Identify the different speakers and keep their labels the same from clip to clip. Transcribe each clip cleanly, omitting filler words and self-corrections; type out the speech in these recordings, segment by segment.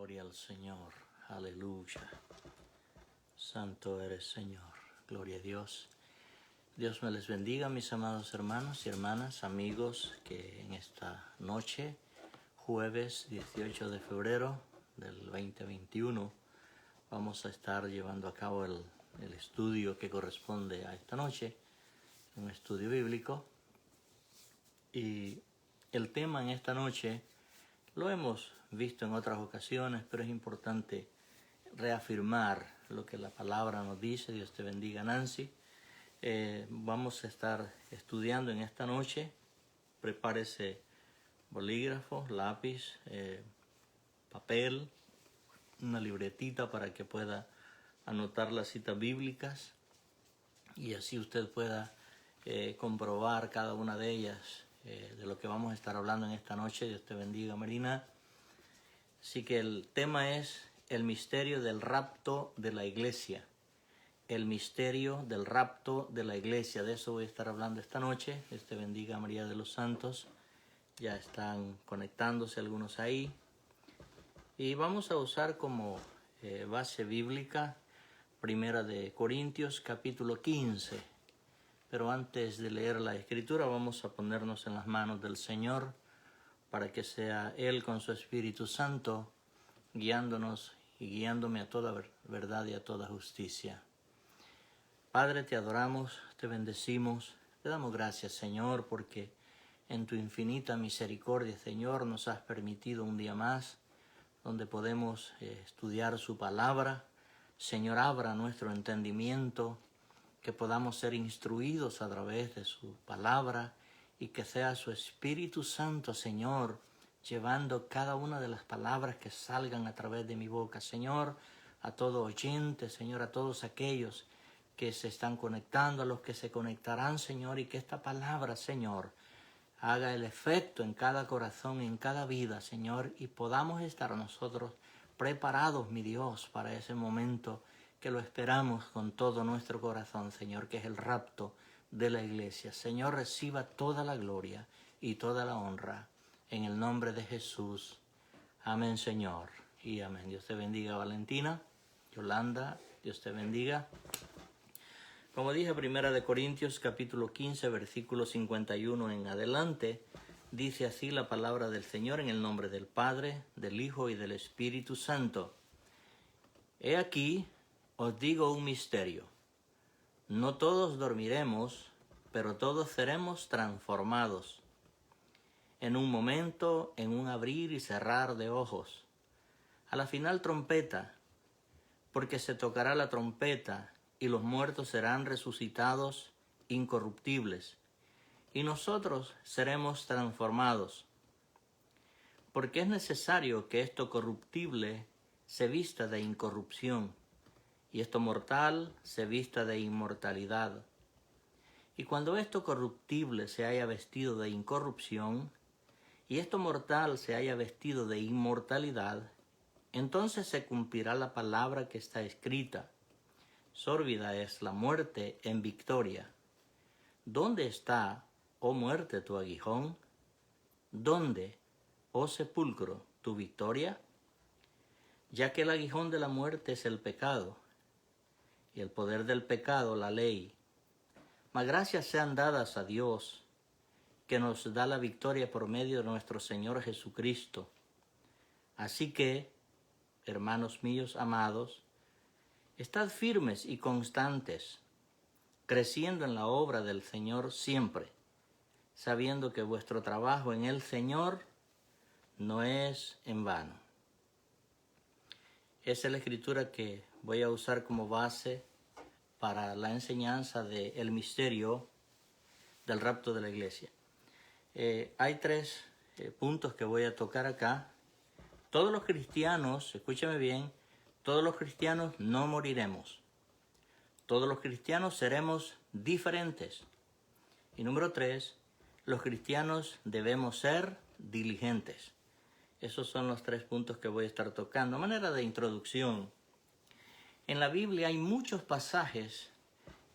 Speaker 1: Gloria al Señor, aleluya. Santo eres, Señor. Gloria a Dios. Dios me les bendiga, mis amados hermanos y hermanas, amigos, que en esta noche, jueves 18 de febrero del 2021, vamos a estar llevando a cabo el estudio que corresponde a esta noche, un estudio bíblico. Y el tema en esta noche lo hemos visto en otras ocasiones, pero es importante reafirmar lo que la palabra nos dice. Dios te bendiga, Nancy. Vamos a estar estudiando en esta noche. Prepárese bolígrafo, lápiz, papel, una libretita para que pueda anotar las citas bíblicas y así usted pueda comprobar cada una de ellas, de lo que vamos a estar hablando en esta noche. Dios te bendiga, Marina. Así que el tema es el misterio del rapto de la iglesia. El misterio del rapto de la iglesia. De eso voy a estar hablando esta noche. Dios te bendiga, María de los Santos. Ya están conectándose algunos ahí. Y vamos a usar como base bíblica Primera de Corintios capítulo 15. Pero antes de leer la Escritura vamos a ponernos en las manos del Señor para que sea Él con su Espíritu Santo guiándonos y guiándome a toda verdad y a toda justicia. Padre, te adoramos, te bendecimos, te damos gracias, Señor, porque en tu infinita misericordia, Señor, nos has permitido un día más donde podemos estudiar su palabra. Señor, abra nuestro entendimiento, que podamos ser instruidos a través de su palabra y que sea su Espíritu Santo, Señor, llevando cada una de las palabras que salgan a través de mi boca. Señor, a todo oyente, Señor, a todos aquellos que se están conectando, a los que se conectarán, Señor, y que esta palabra, Señor, haga el efecto en cada corazón, en cada vida, Señor, y podamos estar nosotros preparados, mi Dios, para ese momento que lo esperamos con todo nuestro corazón, Señor, que es el rapto de la iglesia. Señor, reciba toda la gloria y toda la honra en el nombre de Jesús. Amén, Señor, y amén. Dios te bendiga, Valentina, Yolanda, Dios te bendiga. Como dije, Primera de Corintios capítulo 15, versículo 51 en adelante, dice así la palabra del Señor en el nombre del Padre, del Hijo y del Espíritu Santo. He aquí, os digo un misterio. No todos dormiremos, pero todos seremos transformados. En un momento, en un abrir y cerrar de ojos. A la final trompeta, porque se tocará la trompeta y los muertos serán resucitados incorruptibles, y nosotros seremos transformados. Porque es necesario que esto corruptible se vista de incorrupción, y esto mortal se vista de inmortalidad. Y cuando esto corruptible se haya vestido de incorrupción, y esto mortal se haya vestido de inmortalidad, entonces se cumplirá la palabra que está escrita. Sórbida es la muerte en victoria. ¿Dónde está, oh muerte, tu aguijón? ¿Dónde, oh sepulcro, tu victoria? Ya que el aguijón de la muerte es el pecado, y el poder del pecado la ley. Mas gracias sean dadas a Dios, que nos da la victoria por medio de nuestro Señor Jesucristo. Así que, hermanos míos amados, estad firmes y constantes, creciendo en la obra del Señor siempre, sabiendo que vuestro trabajo en el Señor no es en vano. Esa es la escritura que voy a usar como base para la enseñanza del misterio del rapto de la iglesia. Hay tres puntos que voy a tocar acá. Todos los cristianos, escúchame bien, todos los cristianos no moriremos. Todos los cristianos seremos diferentes. Y número 3, los cristianos debemos ser diligentes. Esos son los 3 puntos que voy a estar tocando. A manera de introducción, en la Biblia hay muchos pasajes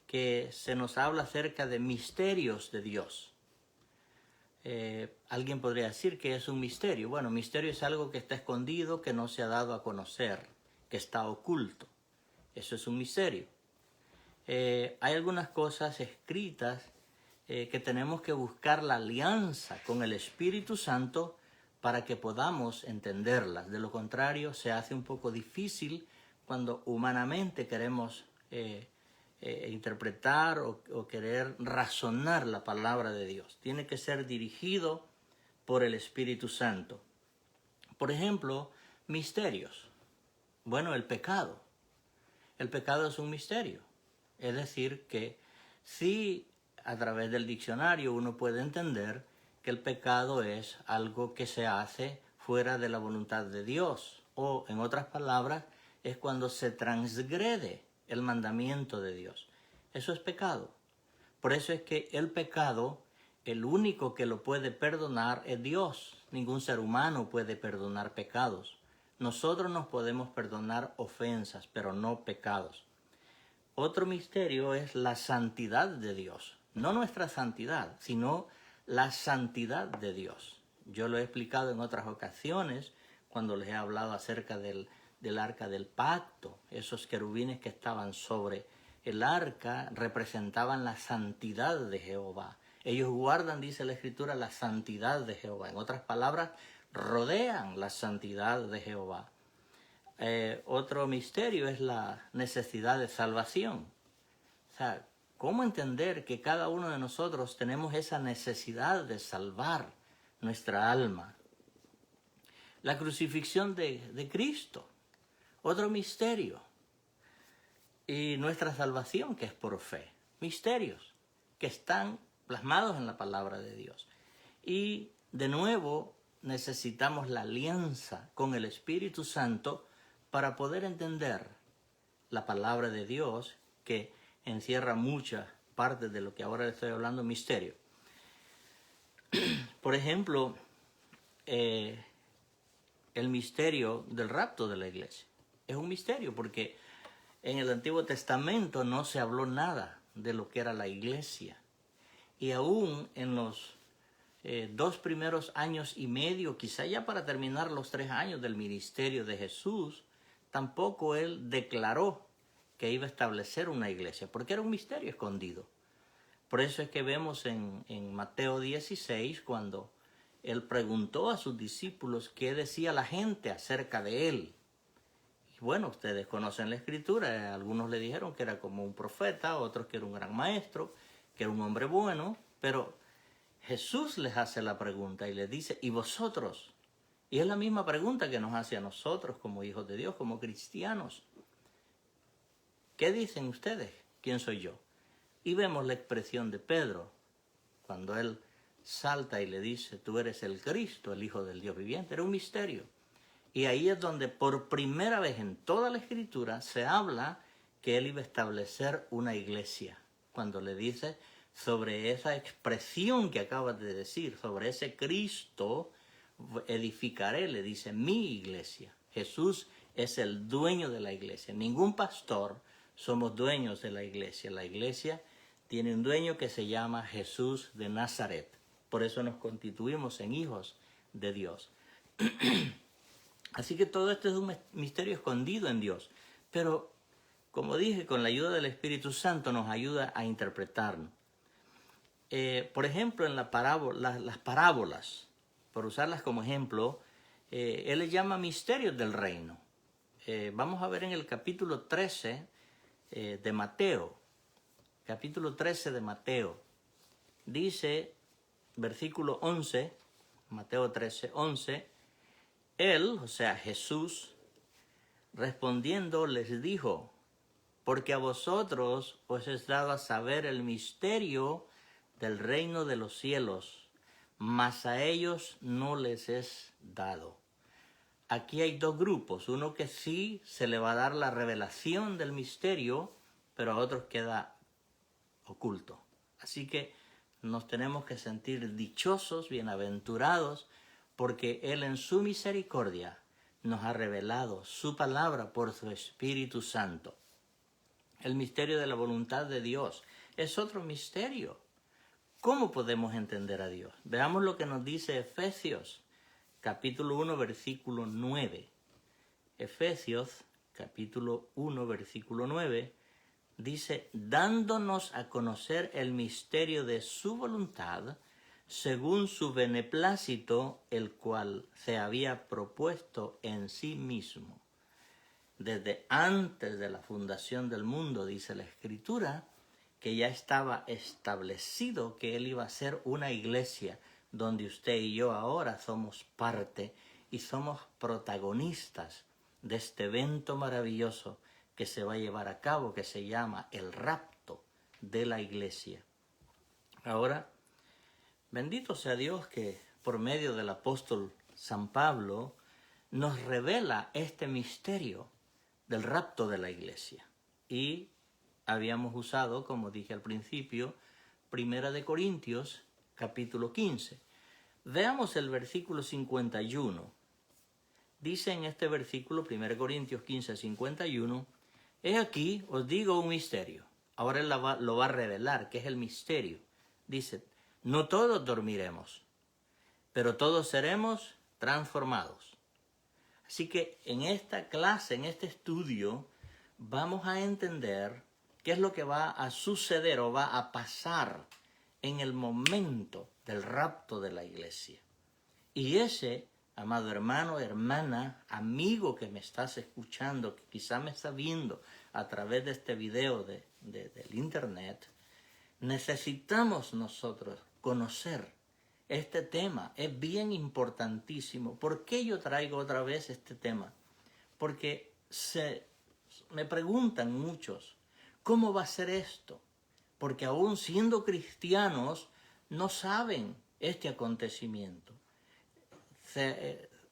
Speaker 1: que se nos habla acerca de misterios de Dios. Alguien podría decir que es un misterio. Bueno, misterio es algo que está escondido, que no se ha dado a conocer, que está oculto. Eso es un misterio. Hay algunas cosas escritas que tenemos que buscar la alianza con el Espíritu Santo para que podamos entenderlas. De lo contrario, se hace un poco difícil cuando humanamente queremos interpretar o querer razonar la palabra de Dios. Tiene que ser dirigido por el Espíritu Santo. Por ejemplo, misterios. Bueno, el pecado. El pecado es un misterio. Es decir, que sí, a través del diccionario uno puede entender que el pecado es algo que se hace fuera de la voluntad de Dios. O, en otras palabras, es cuando se transgrede el mandamiento de Dios. Eso es pecado. Por eso es que el pecado, el único que lo puede perdonar es Dios. Ningún ser humano puede perdonar pecados. Nosotros nos podemos perdonar ofensas, pero no pecados. Otro misterio es la santidad de Dios. No nuestra santidad, sino la santidad de Dios. Yo lo he explicado en otras ocasiones cuando les he hablado acerca del arca del pacto. Esos querubines que estaban sobre el arca representaban la santidad de Jehová. Ellos guardan, dice la Escritura, la santidad de Jehová. En otras palabras, rodean la santidad de Jehová. Otro misterio es la necesidad de salvación. O sea, ¿cómo entender que cada uno de nosotros tenemos esa necesidad de salvar nuestra alma? La crucifixión de Cristo, otro misterio. Y nuestra salvación, que es por fe. Misterios que están plasmados en la palabra de Dios. Y de nuevo necesitamos la alianza con el Espíritu Santo para poder entender la palabra de Dios, que encierra muchas partes de lo que ahora le estoy hablando, misterio. Por ejemplo, el misterio del rapto de la iglesia. Es un misterio porque en el Antiguo Testamento no se habló nada de lo que era la iglesia. Y aún en los 2 primeros años y medio, quizá ya para terminar los 3 años del ministerio de Jesús, tampoco él declaró que iba a establecer una iglesia, porque era un misterio escondido. Por eso es que vemos en Mateo 16, cuando él preguntó a sus discípulos qué decía la gente acerca de él. Y bueno, ustedes conocen la Escritura, algunos le dijeron que era como un profeta, otros que era un gran maestro, que era un hombre bueno, pero Jesús les hace la pregunta y les dice, ¿y vosotros? Y es la misma pregunta que nos hace a nosotros como hijos de Dios, como cristianos. ¿Qué dicen ustedes? ¿Quién soy yo? Y vemos la expresión de Pedro, cuando él salta y le dice, tú eres el Cristo, el Hijo del Dios viviente. Era un misterio. Y ahí es donde por primera vez en toda la Escritura se habla que él iba a establecer una iglesia. Cuando le dice sobre esa expresión que acabas de decir, sobre ese Cristo, edificaré, le dice, mi iglesia. Jesús es el dueño de la iglesia. Ningún pastor somos dueños de la iglesia. La iglesia tiene un dueño que se llama Jesús de Nazaret. Por eso nos constituimos en hijos de Dios. Así que todo esto es un misterio escondido en Dios. Pero, como dije, con la ayuda del Espíritu Santo nos ayuda a interpretarlo. Por ejemplo, en las parábolas, por usarlas como ejemplo, él les llama misterios del reino. Vamos a ver en el capítulo 13 de Mateo. Capítulo 13 de Mateo. Dice, versículo 11, Mateo 13, 11, él, o sea Jesús, respondiendo les dijo, porque a vosotros os es dado a saber el misterio del reino de los cielos, mas a ellos no les es dado. Aquí hay dos grupos, uno que sí se le va a dar la revelación del misterio, pero a otros queda oculto. Así que nos tenemos que sentir dichosos, bienaventurados, porque Él en su misericordia nos ha revelado su palabra por su Espíritu Santo. El misterio de la voluntad de Dios es otro misterio. ¿Cómo podemos entender a Dios? Veamos lo que nos dice Efesios, capítulo 1, versículo 9. Efesios, capítulo 1, versículo 9, dice, dándonos a conocer el misterio de su voluntad, según su beneplácito, el cual se había propuesto en sí mismo. Desde antes de la fundación del mundo, dice la Escritura, que ya estaba establecido que Él iba a ser una iglesia donde usted y yo ahora somos parte y somos protagonistas de este evento maravilloso que se va a llevar a cabo, que se llama el rapto de la iglesia. Ahora, bendito sea Dios que por medio del apóstol San Pablo nos revela este misterio del rapto de la iglesia. Y habíamos usado, como dije al principio, 1 Corintios, capítulo 15. Veamos el versículo 51. Dice en este versículo, 1 Corintios 15, 51, he aquí, os digo un misterio. Ahora él lo va a revelar, que es el misterio. Dice, no todos dormiremos, pero todos seremos transformados. Así que en esta clase, en este estudio, vamos a entender qué es lo que va a suceder o va a pasar en el momento del rapto de la iglesia. Y ese, amado hermano, hermana, amigo que me estás escuchando, que quizá me está viendo a través de este video del internet, necesitamos nosotros conocer este tema. Es bien importantísimo. ¿Por qué yo traigo otra vez este tema? Porque me preguntan muchos, ¿cómo va a ser esto? Porque aún siendo cristianos no saben este acontecimiento.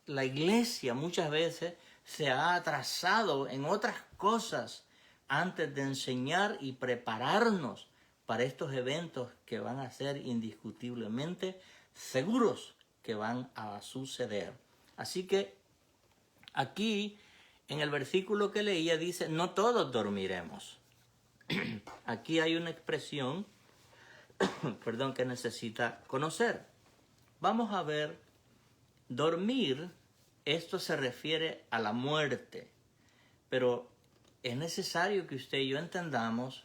Speaker 1: La iglesia muchas veces se ha atrasado en otras cosas antes de enseñar y prepararnos para estos eventos que van a ser indiscutiblemente seguros que van a suceder. Así que aquí en el versículo que leía dice, no todos dormiremos. Aquí hay una expresión, que necesita conocer. Vamos a ver, dormir, esto se refiere a la muerte, pero es necesario que usted y yo entendamos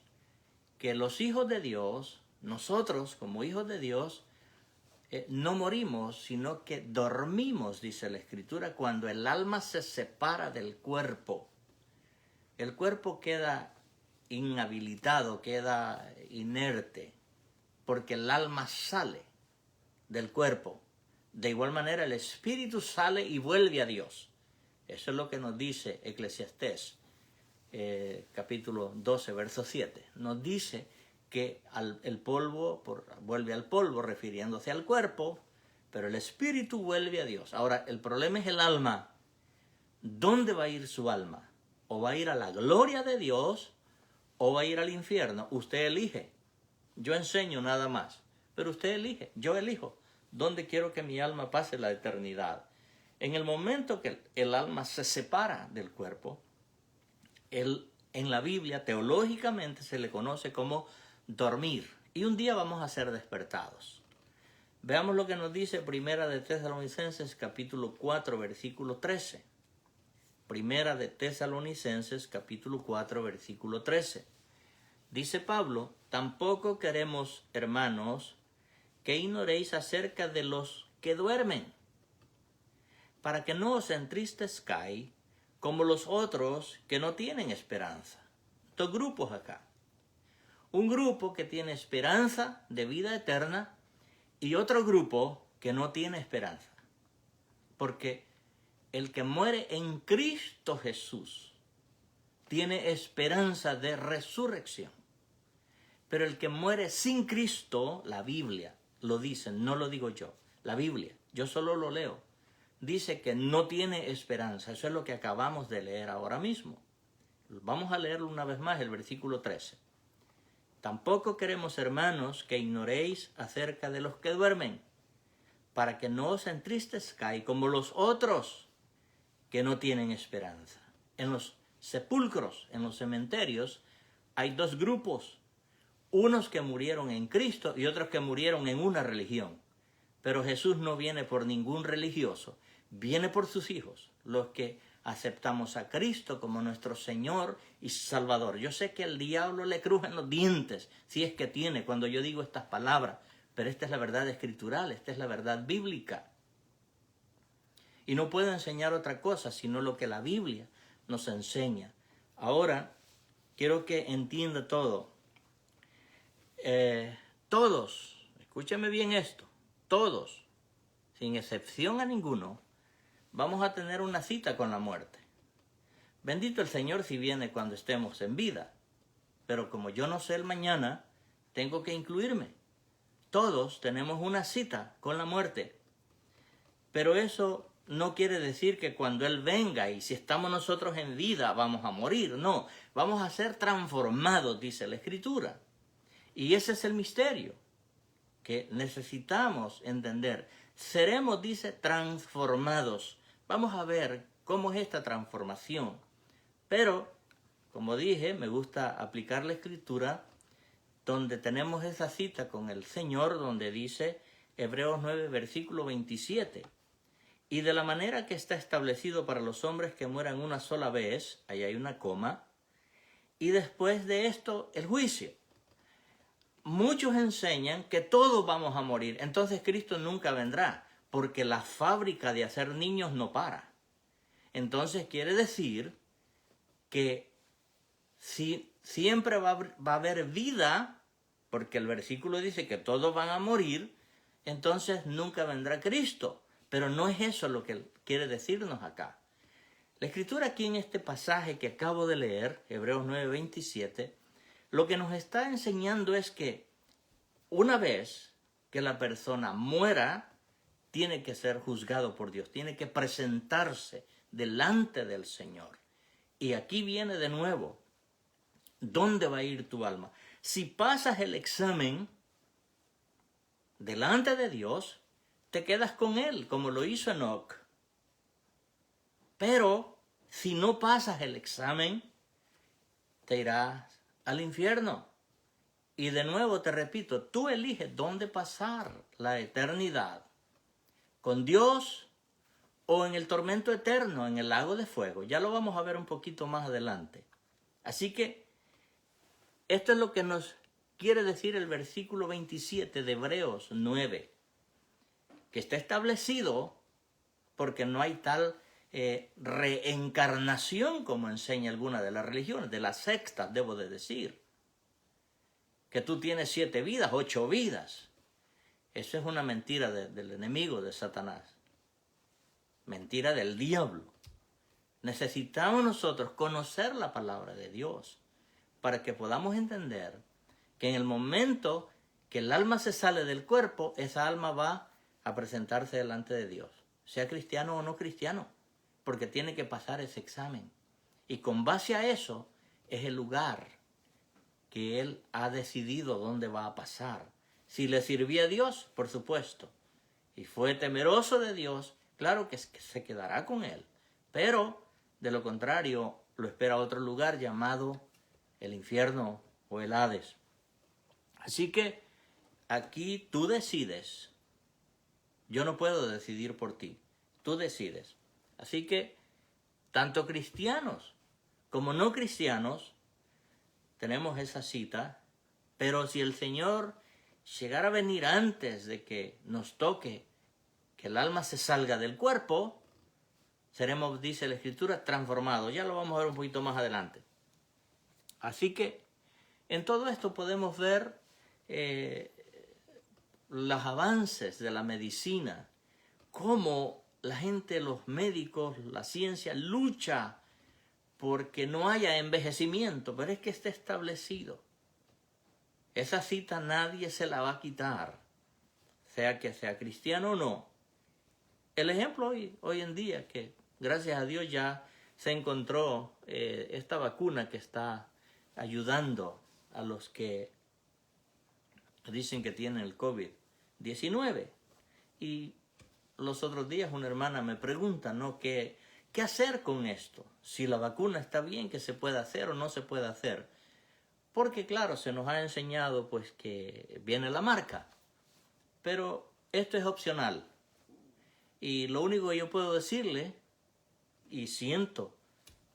Speaker 1: que los hijos de Dios, nosotros como hijos de Dios, no morimos, sino que dormimos, dice la Escritura, cuando el alma se separa del cuerpo. El cuerpo queda inhabilitado, queda inerte, porque el alma sale del cuerpo. De igual manera, el espíritu sale y vuelve a Dios. Eso es lo que nos dice Eclesiastés, capítulo 12, verso 7. Nos dice que el polvo vuelve al polvo, refiriéndose al cuerpo, pero el espíritu vuelve a Dios. Ahora, el problema es el alma. ¿Dónde va a ir su alma? ¿O va a ir a la gloria de Dios o va a ir al infierno? Usted elige. Yo enseño nada más, pero usted elige. Yo elijo dónde quiero que mi alma pase la eternidad. En el momento que el alma se separa del cuerpo, en la Biblia teológicamente se le conoce como dormir. Y un día vamos a ser despertados. Veamos lo que nos dice Primera de Tesalonicenses capítulo 4 versículo 13. Primera de Tesalonicenses capítulo 4 versículo 13. Dice Pablo, tampoco queremos, hermanos, que ignoréis acerca de los que duermen, para que no os entristezcáis como los otros que no tienen esperanza. Dos grupos acá. Un grupo que tiene esperanza de vida eterna y otro grupo que no tiene esperanza. Porque el que muere en Cristo Jesús tiene esperanza de resurrección. Pero el que muere sin Cristo, la Biblia lo dice, no lo digo yo, la Biblia, yo solo lo leo, dice que no tiene esperanza. Eso es lo que acabamos de leer ahora mismo. Vamos a leerlo una vez más, el versículo 13. Tampoco queremos, hermanos, que ignoréis acerca de los que duermen, para que no os entristezcáis como los otros que no tienen esperanza. En los sepulcros, en los cementerios, hay dos grupos. unos que murieron en Cristo y otros que murieron en una religión. Pero Jesús no viene por ningún religioso, viene por sus hijos, los que aceptamos a Cristo como nuestro Señor y Salvador. Yo sé que el diablo le crujen los dientes, si es que tiene, cuando yo digo estas palabras, pero esta es la verdad escritural, esta es la verdad bíblica. Y no puedo enseñar otra cosa, sino lo que la Biblia nos enseña. Ahora, quiero que entienda todo. Todos, escúchame bien esto, todos, sin excepción a ninguno, vamos a tener una cita con la muerte. Bendito el Señor si viene cuando estemos en vida, pero como yo no sé el mañana, tengo que incluirme. Todos tenemos una cita con la muerte, pero eso no quiere decir que cuando Él venga y si estamos nosotros en vida vamos a morir. No, vamos a ser transformados, dice la Escritura. Y ese es el misterio que necesitamos entender. Seremos, dice, transformados. Vamos a ver cómo es esta transformación. Pero, como dije, me gusta aplicar la Escritura donde tenemos esa cita con el Señor, donde dice Hebreos 9, versículo 27. Y de la manera que está establecido para los hombres que mueran una sola vez, ahí hay una coma, y después de esto el juicio. Muchos enseñan que todos vamos a morir, entonces Cristo nunca vendrá, porque la fábrica de hacer niños no para. Entonces quiere decir que si siempre va a haber vida, porque el versículo dice que todos van a morir, entonces nunca vendrá Cristo. Pero no es eso lo que quiere decirnos acá. La Escritura aquí en este pasaje que acabo de leer, Hebreos 9:27, lo que nos está enseñando es que una vez que la persona muera, tiene que ser juzgado por Dios, tiene que presentarse delante del Señor. Y aquí viene de nuevo, ¿dónde va a ir tu alma? Si pasas el examen delante de Dios, te quedas con Él, como lo hizo Enoc. Pero si no pasas el examen, te irás al infierno. Y de nuevo te repito, tú eliges dónde pasar la eternidad. Con Dios o en el tormento eterno, en el lago de fuego. Ya lo vamos a ver un poquito más adelante. Así que esto es lo que nos quiere decir el versículo 27 de Hebreos 9. Que está establecido porque no hay tal reencarnación como enseña alguna de las religiones, de las sectas, debo de decir. Que tú tienes 7 vidas, 8 vidas. Eso es una mentira del enemigo, de Satanás. Mentira del diablo. Necesitamos nosotros conocer la palabra de Dios para que podamos entender que en el momento que el alma se sale del cuerpo, esa alma va a presentarse delante de Dios, sea cristiano o no cristiano, porque tiene que pasar ese examen. Y con base a eso es el lugar que Él ha decidido dónde va a pasar. Si le sirvió a Dios, por supuesto, y fue temeroso de Dios, claro que se quedará con Él. Pero, de lo contrario, lo espera otro lugar llamado el infierno o el Hades. Así que aquí tú decides. Yo no puedo decidir por ti. Tú decides. Así que, tanto cristianos como no cristianos, tenemos esa cita. Pero si el Señor llegara a venir antes de que nos toque que el alma se salga del cuerpo, seremos, dice la Escritura, transformados. Ya lo vamos a ver un poquito más adelante. Así que, en todo esto podemos ver los avances de la medicina, cómo la gente, los médicos, la ciencia lucha porque no haya envejecimiento, pero es que está establecido. Esa cita nadie se la va a quitar, sea que sea cristiano o no. El ejemplo hoy en día, que gracias a Dios ya se encontró esta vacuna que está ayudando a los que dicen que tienen el COVID-19. Y los otros días una hermana me pregunta, ¿no? ¿Qué hacer con esto? Si la vacuna está bien, ¿qué se puede hacer o no se puede hacer? Porque claro, se nos ha enseñado pues que viene la marca, pero esto es opcional. Y lo único que yo puedo decirle, y siento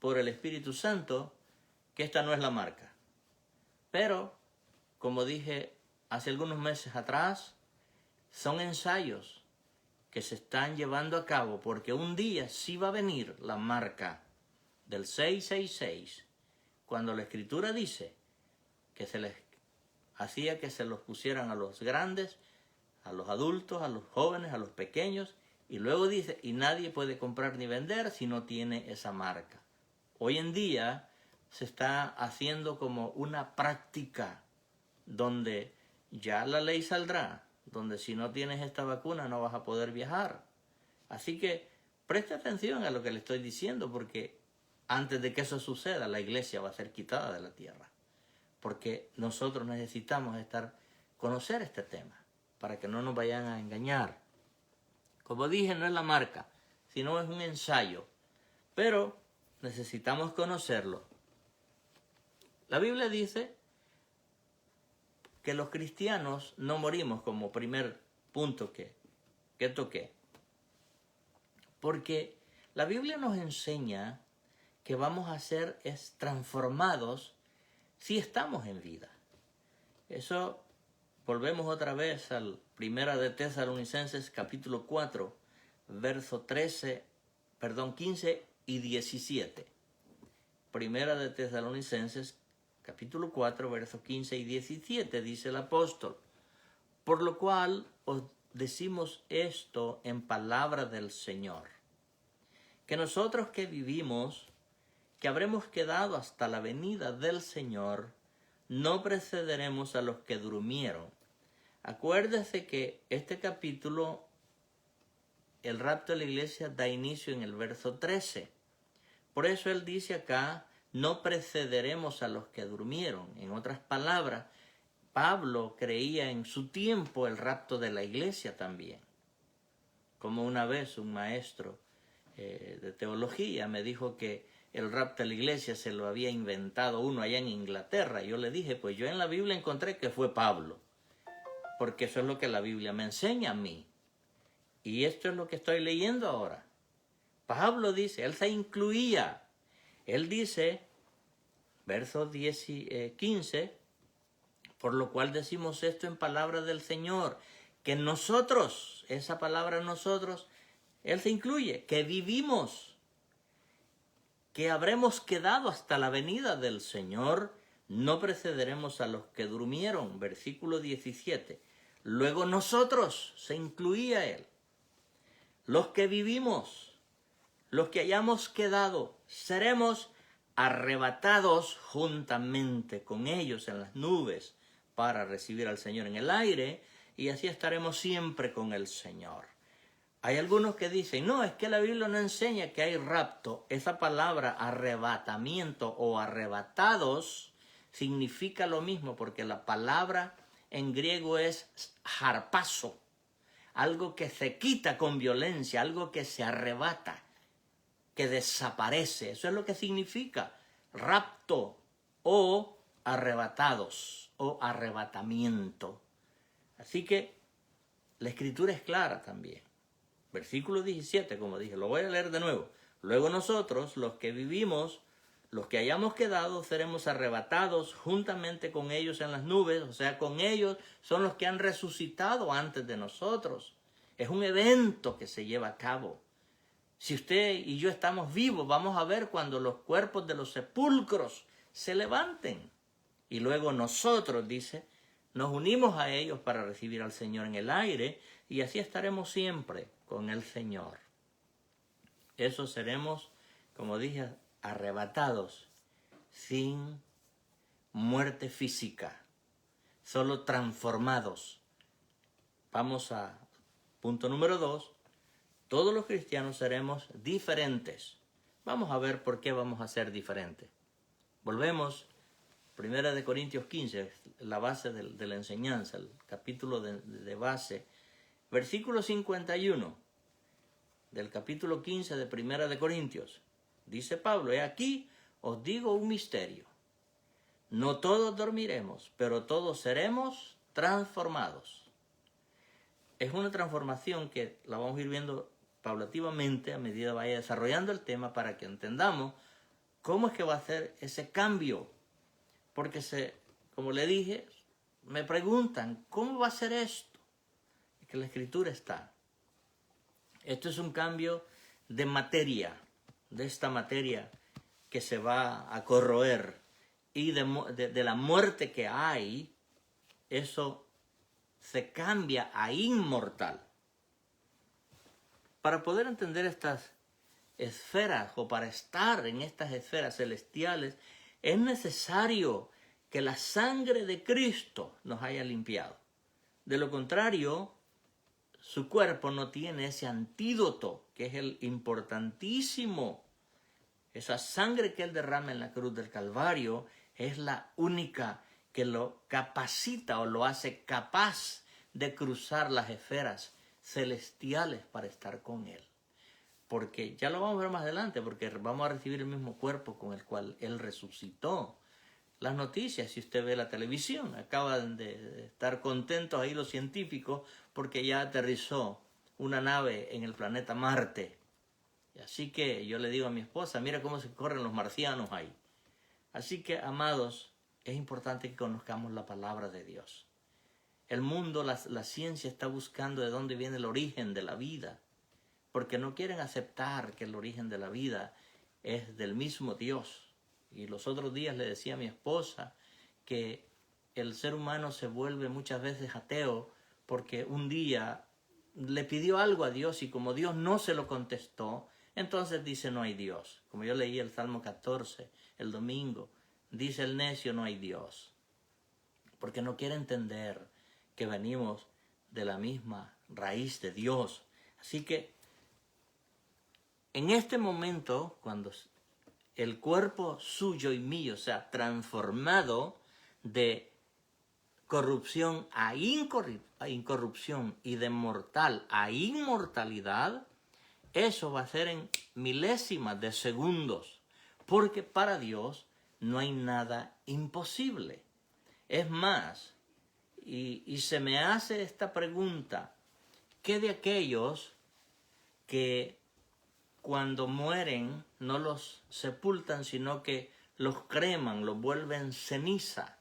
Speaker 1: por el Espíritu Santo, que esta no es la marca. Pero, como dije hace algunos meses atrás, son ensayos que se están llevando a cabo porque un día sí va a venir la marca del 666, cuando la Escritura dice que se les hacía que se los pusieran a los grandes, a los adultos, a los jóvenes, a los pequeños, y luego dice, y nadie puede comprar ni vender si no tiene esa marca. Hoy en día se está haciendo como una práctica donde ya la ley saldrá, donde si no tienes esta vacuna no vas a poder viajar. Así que preste atención a lo que le estoy diciendo, porque antes de que eso suceda, la iglesia va a ser quitada de la tierra. Porque nosotros necesitamos conocer este tema, para que no nos vayan a engañar. Como dije, no es la marca, sino es un ensayo. Pero necesitamos conocerlo. La Biblia dice que los cristianos no morimos, como primer punto que toqué. Porque la Biblia nos enseña que vamos a ser transformados si estamos en vida. Eso, volvemos otra vez al 1 de Tesalonicenses capítulo 4, verso 15 y 17. 1 de Tesalonicenses capítulo 4, versos 15 y 17, dice el apóstol: por lo cual os decimos esto en palabra del Señor, que nosotros que vivimos, que habremos quedado hasta la venida del Señor, no precederemos a los que durmieron. Acuérdese que este capítulo, el rapto de la iglesia, da inicio en el verso 13. Por eso él dice acá, no precederemos a los que durmieron. En otras palabras, Pablo creía en su tiempo el rapto de la iglesia también. Como una vez un maestro de teología me dijo que el rapto de la iglesia se lo había inventado uno allá en Inglaterra. Yo le dije, pues yo en la Biblia encontré que fue Pablo, porque eso es lo que la Biblia me enseña a mí. Y esto es lo que estoy leyendo ahora. Pablo dice, él se incluía. Él dice, verso 15, por lo cual decimos esto en palabra del Señor, que nosotros, esa palabra nosotros, él se incluye, que vivimos, que habremos quedado hasta la venida del Señor, no precederemos a los que durmieron. Versículo 17. Luego nosotros, se incluía él, los que vivimos, los que hayamos quedado, seremos arrebatados juntamente con ellos en las nubes para recibir al Señor en el aire, y así estaremos siempre con el Señor. Hay algunos que dicen, no, es que la Biblia no enseña que hay rapto. Esa palabra arrebatamiento o arrebatados significa lo mismo, porque la palabra en griego es harpazo, algo que se quita con violencia, algo que se arrebata, que desaparece. Eso es lo que significa rapto o arrebatados o arrebatamiento. Así que la Escritura es clara también. Versículo 17, como dije, lo voy a leer de nuevo. Luego nosotros, los que vivimos, los que hayamos quedado, seremos arrebatados juntamente con ellos en las nubes. O sea, con ellos son los que han resucitado antes de nosotros. Es un evento que se lleva a cabo. Si usted y yo estamos vivos, vamos a ver cuando los cuerpos de los sepulcros se levanten. Y luego nosotros, dice, nos unimos a ellos para recibir al Señor en el aire, y así estaremos siempre con el Señor. Eso seremos, como dije, arrebatados, sin muerte física, solo transformados. Vamos a punto número 2. Todos los cristianos seremos diferentes. Vamos a ver por qué vamos a ser diferentes. Volvemos, 1 Corintios 15, la base de la enseñanza, el capítulo de base. Versículo 51 del capítulo 15 de 1 Corintios. Dice Pablo, he aquí os digo un misterio. No todos dormiremos, pero todos seremos transformados. Es una transformación que la vamos a ir viendo paulativamente a medida que vaya desarrollando el tema para que entendamos cómo es que va a ser ese cambio. Porque como le dije, me preguntan, ¿cómo va a ser esto? Es que la Escritura está. Esto es un cambio de materia, de esta materia que se va a corroer y de la muerte que hay, eso se cambia a inmortal. Para poder entender estas esferas o para estar en estas esferas celestiales, es necesario que la sangre de Cristo nos haya limpiado. De lo contrario, su cuerpo no tiene ese antídoto, que es el importantísimo. Esa sangre que Él derrama en la cruz del Calvario es la única que lo capacita o lo hace capaz de cruzar las esferas celestiales para estar con Él. Porque ya lo vamos a ver más adelante, porque vamos a recibir el mismo cuerpo con el cual Él resucitó. Las noticias, si usted ve la televisión, acaban de estar contentos ahí los científicos porque ya aterrizó una nave en el planeta Marte. Así que yo le digo a mi esposa, mira cómo se corren los marcianos ahí. Así que, amados, es importante que conozcamos la palabra de Dios. El mundo, la ciencia está buscando de dónde viene el origen de la vida, porque no quieren aceptar que el origen de la vida es del mismo Dios. Y los otros días le decía a mi esposa que el ser humano se vuelve muchas veces ateo porque un día le pidió algo a Dios y como Dios no se lo contestó, entonces dice no hay Dios. Como yo leí el Salmo 14 el domingo, dice el necio no hay Dios. Porque no quiere entender que venimos de la misma raíz de Dios. Así que en este momento, cuando el cuerpo suyo y mío se ha transformado de corrupción a incorrupción y de mortal a inmortalidad, eso va a ser en milésimas de segundos, porque para Dios no hay nada imposible. Es más, y se me hace esta pregunta, ¿qué de aquellos que cuando mueren no los sepultan, sino que los creman, los vuelven ceniza?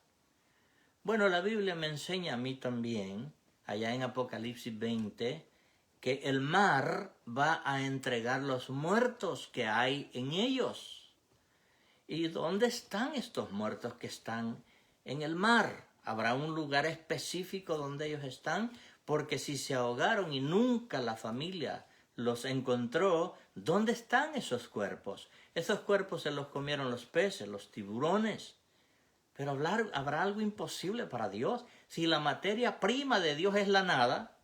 Speaker 1: Bueno, la Biblia me enseña a mí también, allá en Apocalipsis 20, que el mar va a entregar los muertos que hay en ellos. ¿Y dónde están estos muertos que están en el mar? ¿Habrá un lugar específico donde ellos están? Porque si se ahogaron y nunca la familia los encontró, ¿dónde están esos cuerpos? Esos cuerpos se los comieron los peces, los tiburones. Pero ¿habrá algo imposible para Dios? Si la materia prima de Dios es la nada.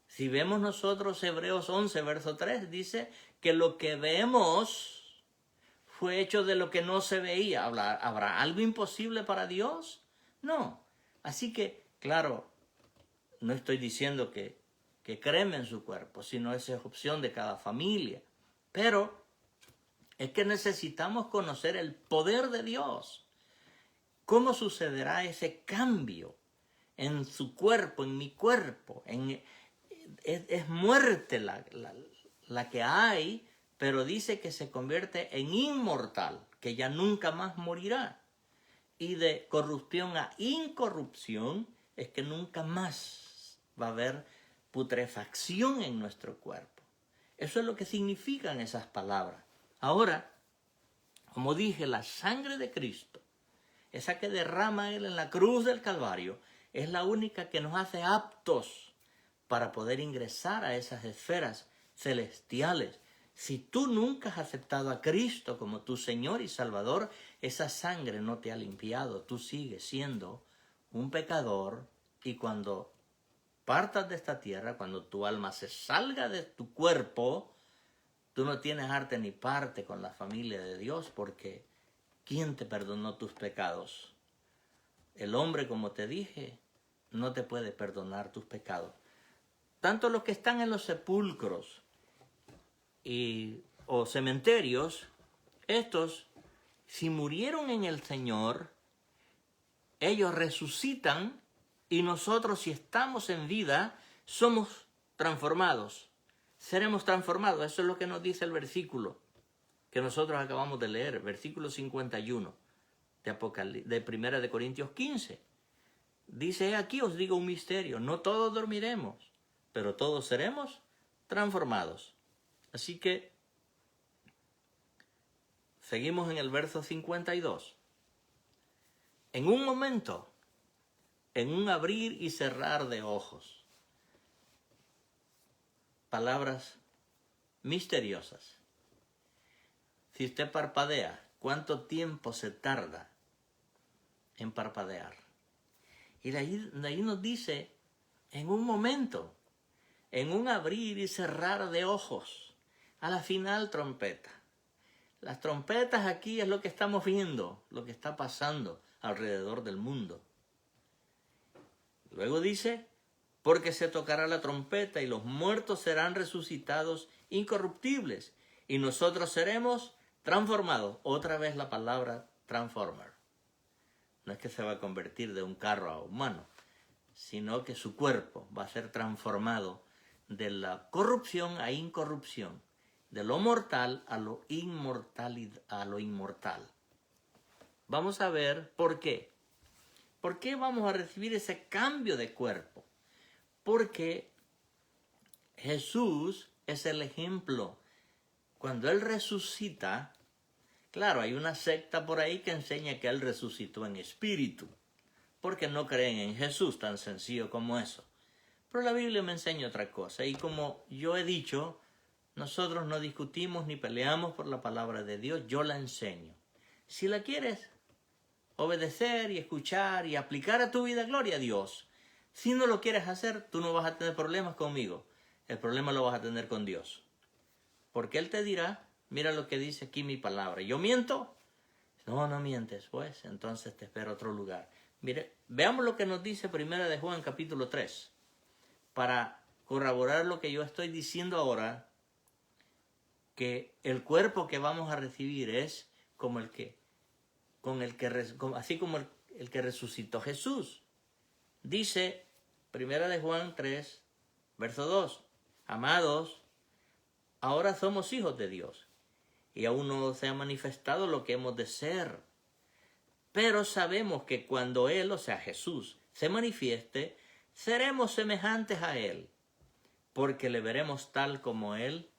Speaker 1: Si vemos nosotros Hebreos 11, verso 3, dice que lo que vemos fue hecho de lo que no se veía. ¿Habrá algo imposible para Dios? No. Así que, claro, no estoy diciendo que cremen su cuerpo, sino esa es opción de cada familia. Pero es que necesitamos conocer el poder de Dios. ¿Cómo sucederá ese cambio en su cuerpo, en mi cuerpo? Es muerte la que hay, pero dice que se convierte en inmortal, que ya nunca más morirá. Y de corrupción a incorrupción es que nunca más va a haber putrefacción en nuestro cuerpo. Eso es lo que significan esas palabras. Ahora, como dije, la sangre de Cristo, esa que derrama Él en la cruz del Calvario, es la única que nos hace aptos para poder ingresar a esas esferas celestiales. Si tú nunca has aceptado a Cristo como tu Señor y Salvador, esa sangre no te ha limpiado. Tú sigues siendo un pecador y cuando partas de esta tierra, cuando tu alma se salga de tu cuerpo, tú no tienes arte ni parte con la familia de Dios porque ¿quién te perdonó tus pecados? El hombre, como te dije, no te puede perdonar tus pecados. Tanto los que están en los sepulcros o cementerios, estos Si murieron en el Señor, ellos resucitan y nosotros, si estamos en vida, somos transformados. Seremos transformados. Eso es lo que nos dice el versículo que nosotros acabamos de leer, versículo 51 de 1 de Corintios 15. Dice, aquí os digo un misterio, no todos dormiremos, pero todos seremos transformados. Así que seguimos en el verso 52. En un momento, en un abrir y cerrar de ojos. Palabras misteriosas. Si usted parpadea, ¿cuánto tiempo se tarda en parpadear? Y de ahí nos dice, en un momento, en un abrir y cerrar de ojos, a la final trompeta. Las trompetas aquí es lo que estamos viendo, lo que está pasando alrededor del mundo. Luego dice, porque se tocará la trompeta y los muertos serán resucitados incorruptibles y nosotros seremos transformados. Otra vez la palabra transformer. No es que se va a convertir de un carro a humano, sino que su cuerpo va a ser transformado de la corrupción a incorrupción, de lo mortal a lo inmortal. Vamos a ver por qué. ¿Por qué vamos a recibir ese cambio de cuerpo? Porque Jesús es el ejemplo. Cuando Él resucita, claro, hay una secta por ahí que enseña que Él resucitó en espíritu, porque no creen en Jesús, tan sencillo como eso. Pero la Biblia me enseña otra cosa, y como yo he dicho, nosotros no discutimos ni peleamos por la palabra de Dios, yo la enseño. Si la quieres obedecer y escuchar y aplicar a tu vida, gloria a Dios. Si no lo quieres hacer, tú no vas a tener problemas conmigo. El problema lo vas a tener con Dios. Porque Él te dirá, mira lo que dice aquí mi palabra. ¿Yo miento? No, no mientes, pues. Entonces te espero otro lugar. Mire, veamos lo que nos dice 1 de Juan capítulo 3. Para corroborar lo que yo estoy diciendo ahora, que el cuerpo que vamos a recibir es como el que resucitó Jesús. Dice 1 de Juan 3, verso 2. Amados, ahora somos hijos de Dios, y aún no se ha manifestado lo que hemos de ser. Pero sabemos que cuando Él, o sea Jesús, se manifieste, seremos semejantes a Él, porque le veremos tal como Él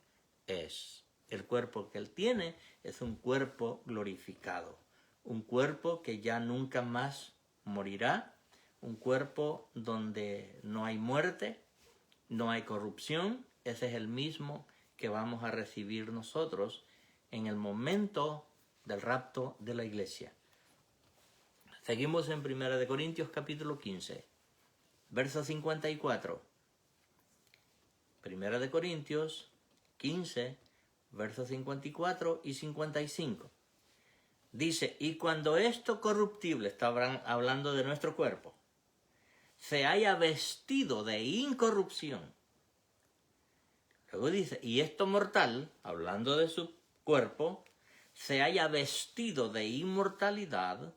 Speaker 1: es. El cuerpo que Él tiene es un cuerpo glorificado, un cuerpo que ya nunca más morirá, un cuerpo donde no hay muerte, no hay corrupción. Ese es el mismo que vamos a recibir nosotros en el momento del rapto de la iglesia. Seguimos en 1 de Corintios capítulo 15, verso 54. 1 de Corintios 15, versos 54 y 55. Dice, y cuando esto corruptible, está hablando de nuestro cuerpo, se haya vestido de incorrupción. Luego dice, y esto mortal, hablando de su cuerpo, se haya vestido de inmortalidad,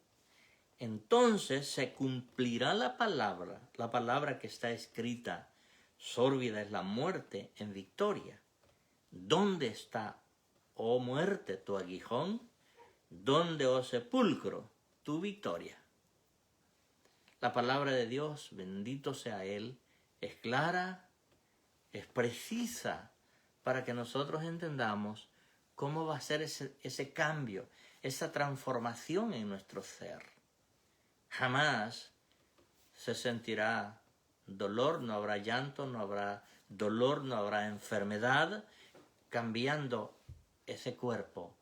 Speaker 1: entonces se cumplirá la palabra que está escrita, sórbida es la muerte en victoria. ¿Dónde está, oh muerte, tu aguijón? ¿Dónde, oh sepulcro, tu victoria? La palabra de Dios, bendito sea Él, es clara, es precisa, para que nosotros entendamos cómo va a ser ese cambio, esa transformación en nuestro ser. Jamás se sentirá dolor, no habrá llanto, no habrá dolor, no habrá enfermedad, cambiando ese cuerpo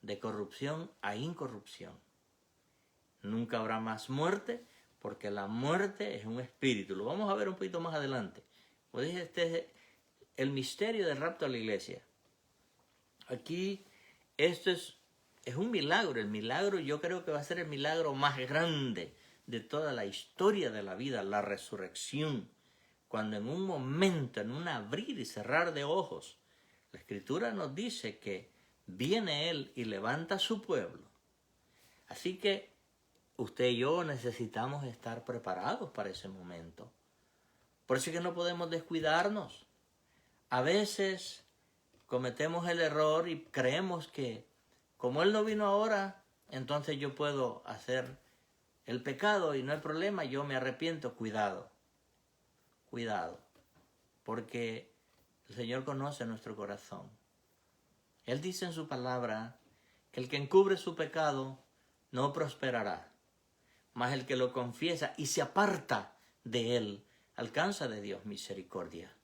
Speaker 1: de corrupción a incorrupción. Nunca habrá más muerte, porque la muerte es un espíritu. Lo vamos a ver un poquito más adelante. Como dije, este es el misterio del rapto a la iglesia. Aquí, esto es un milagro. El milagro, yo creo que va a ser el milagro más grande de toda la historia de la vida, la resurrección. Cuando en un momento, en un abrir y cerrar de ojos, la Escritura nos dice que viene Él y levanta a su pueblo. Así que usted y yo necesitamos estar preparados para ese momento. Por eso es que no podemos descuidarnos. A veces cometemos el error y creemos que como Él no vino ahora, entonces yo puedo hacer el pecado y no hay problema, yo me arrepiento. Cuidado, cuidado, porque el Señor conoce nuestro corazón. Él dice en su palabra que el que encubre su pecado no prosperará, mas el que lo confiesa y se aparta de él alcanza de Dios misericordia.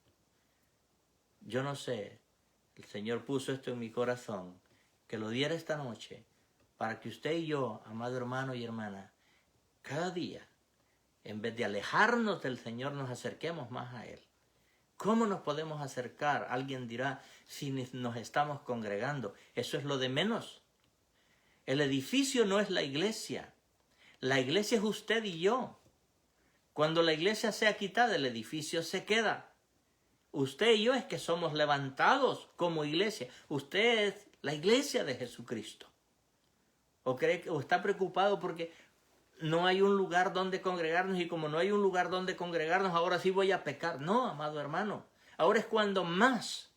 Speaker 1: Yo no sé, el Señor puso esto en mi corazón, que lo diera esta noche, para que usted y yo, amado hermano y hermana, cada día, en vez de alejarnos del Señor, nos acerquemos más a Él. ¿Cómo nos podemos acercar? Alguien dirá, si nos estamos congregando. Eso es lo de menos. El edificio no es la iglesia. La iglesia es usted y yo. Cuando la iglesia sea quitada, el edificio se queda. Usted y yo es que somos levantados como iglesia. Usted es la iglesia de Jesucristo. ¿O cree que, o está preocupado porque no hay un lugar donde congregarnos y como no hay un lugar donde congregarnos, ahora sí voy a pecar? No, amado hermano. Ahora es cuando más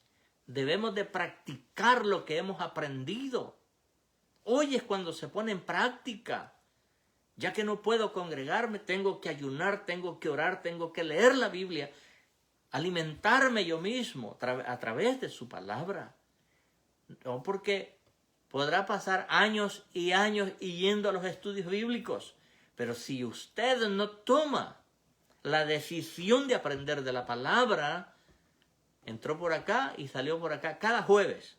Speaker 1: debemos de practicar lo que hemos aprendido. Hoy es cuando se pone en práctica. Ya que no puedo congregarme, tengo que ayunar, tengo que orar, tengo que leer la Biblia, alimentarme yo mismo a través de su palabra. No, porque podrá pasar años y años yendo a los estudios bíblicos, pero si usted no toma la decisión de aprender de la palabra, entró por acá y salió por acá cada jueves.